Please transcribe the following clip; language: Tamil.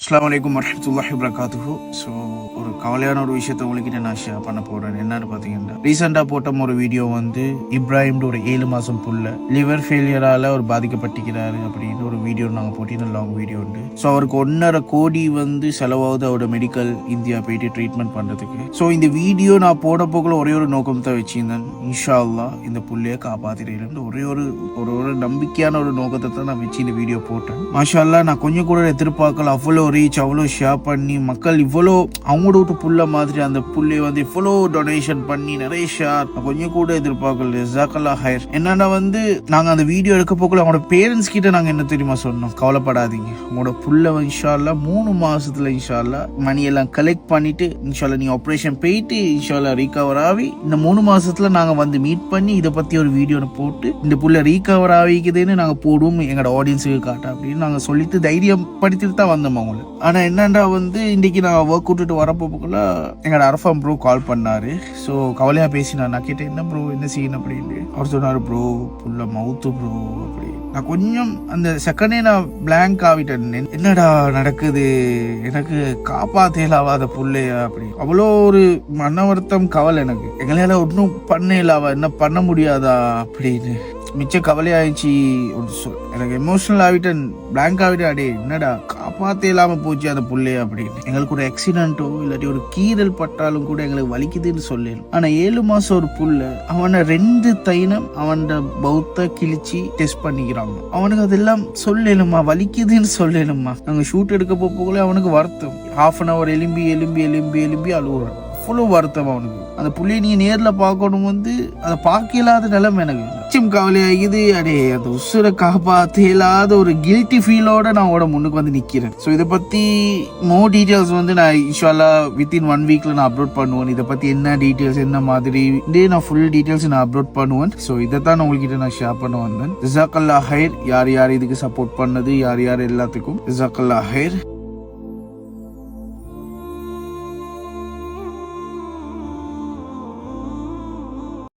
அஸ்ஸலாமு அலைக்கும் வரஹ்மத்துல்லாஹி வபரகாத்துஹு. ஸோ ஒரு கவலையான ஒரு விஷயத்த உங்ககிட்ட நான் ஷேர் பண்ண போகிறேன். என்னன்னு பார்த்தீங்கன்னா, ரீசெண்டாக போட்ட ஒரு வீடியோ வந்து இப்ராஹிம் ஒரு 7 மாதம் புள்ள லிவர் ஃபெயிலியரால் அவர் பாதிக்கப்பட்டிருக்கிறாரு அப்படின்னு ஒரு வீடியோ நாங்கள் போட்டிருந்தோம், லாங் வீடியோ உண்டு. ஸோ அவருக்கு 1.5 கோடி வந்து செலவாகுது அவரோட மெடிக்கல் இந்தியா போயிட்டு ட்ரீட்மெண்ட் பண்ணுறதுக்கு. ஸோ இந்த வீடியோ நான் போட போக்குள்ள ஒரே ஒரு நோக்கம் தான் வச்சிருந்தேன், இன்ஷா அல்லாஹ் இந்த புள்ளையை காப்பாற்றிடுறேன். ஒரே ஒரு நம்பிக்கையான ஒரு நோக்கத்தை தான் நான் வச்சு இந்த வீடியோ போட்டேன். மாஷா அல்லாஹ் நான் கொஞ்சம் கூட எதிர்பார்க்கல, அவ்வளோ ரீச், அவ்வளோ ஷேர் பண்ணி மக்கள் இவ்வளோ அவங்களோட விட்டு புள்ள மாதிரி அந்த புள்ளைய வந்து இவ்வளோ டொனேஷன் பண்ணி நிறைய ஷேர், கொஞ்சம் கூட எதிர்பார்க்கல. ஜஸாக்கல்லாஹ் ஹைர். என்னன்னா வந்து நாங்கள் அந்த வீடியோ எடுக்க போக்குள்ள அவங்களோட பேரண்ட்ஸ் கிட்ட நாங்கள் என்ன தெரியுமா சொன்னோம், கவலைப்படாதீங்க, உங்களோட புள்ள இன்ஷா அல்லாஹ் 3 மாசத்துல இன்ஷா அல்லாஹ் மணி எல்லாம் கலெக்ட் பண்ணிட்டு இன்ஷா அல்லாஹ் நீங்க ஆப்ரேஷன் போயிட்டு இன்ஷா அல்லாஹ் ரீகவர் ஆகி இந்த 3 மாசத்துல நாங்க வந்து மீட் பண்ணி இதை பத்தி ஒரு வீடியோ போட்டு இந்த புள்ள ரீகவர் ஆகிக்குதுன்னு நாங்க போடுவோம் எங்களோட ஆடியன்ஸுக்கு காட்ட அப்படின்னு நாங்க சொல்லிட்டு தைரியம் படுத்திட்டு தான் வந்தோம் அவங்களுக்கு. ஆனா என்னண்டா வந்து இன்னைக்கு நான் ஒர்க் விட்டுட்டு வரப்போக்குள்ள எங்களோட அரஃபாம் ப்ரோ கால் பண்ணாரு. ஸோ கவலையா பேசினா, நான் கேட்டேன் என்ன ப்ரோ என்ன செய்யணும் அப்படின்னு. அவர் சொன்னாரு, ப்ரோ புள்ள மவுத்து ப்ரோ அப்படி. நான் கொஞ்சம் அந்த செகண்டே நான் பிளாங்க் ஆகிட்டேன், என்னடா நடக்குது, எனக்கு காப்பாத்தேலாவாத புள்ளையா அப்படி. அவ்வளோ ஒரு மன வருத்தம், கவலை எனக்கு. எங்களால ஒன்றும் பண்ண இல்லாவா, என்ன பண்ண முடியாதா அப்படின்னு மிச்ச கவலையாயிடுச்சு. எனக்கு எமோஷனல் ஆகிட்டேன், பிளாங்க் ஆகிட்டேன். அடே என்னடா காப்பாற்ற இல்லாம போச்சு அந்த புள்ளைய அப்படின்னு. எங்களுக்கு ஒரு ஆக்சிடென்ட்டோ இல்லாட்டி ஒரு கீரல் பட்டாலும் கூட எங்களுக்கு வலிக்குதுன்னு சொல்லணும். ஆனா 7 மாசம் ஒரு புள்ள, அவனை 2 தைனம் அவன் பௌத்த கிழிச்சு டெஸ்ட் பண்ணிக்கிறாங்க. அவனுக்கு அதெல்லாம் சொல்லணுமா, வலிக்குதுன்னு சொல்லணுமா. நாங்க ஷூட் எடுக்க போகல அவனுக்கு வருத்தம், 1/2 hour எலும்பி எலும்பி எலும்பி எலும்பி அழுகுறான். அவ்வளோ வருத்தம் அவனுக்கு. அந்த புள்ளைய நீ நேர்ல பார்க்கணும் வந்து அதை பார்க்க இல்லாத நிலைமை எனக்கு நிச்சயம் கவலையாகுது. அடே அந்த உசுரை காப்பாற்ற இல்லாத ஒரு கில்ட்டி ஃபீலோட நான் அவட முன்னுக்கு வந்து நிக்கிறேன். ஸோ இதை பத்தி மோர் டீட்டெயில்ஸ் வந்து நான் இன்ஷால்லா வித்தின் 1 வீக்ல நான் அப்லோட் பண்ணுவேன். இதை பத்தி என்ன டீட்டெயில்ஸ் என்ன மாதிரி நான் ஃபுல் டீட்டெயில்ஸ் நான் அப்லோட் பண்ணுவேன். ஸோ இதை தான் உங்ககிட்ட நான் ஷேர் பண்ண வந்தேன். ஜஸாக்கல்லாஹ் ஹைர். யார் யார் இதுக்கு சப்போர்ட் பண்ணது, யார் யார் எல்லாத்துக்கும் ஜஸாக்கல்லாஹ் ஹைர்.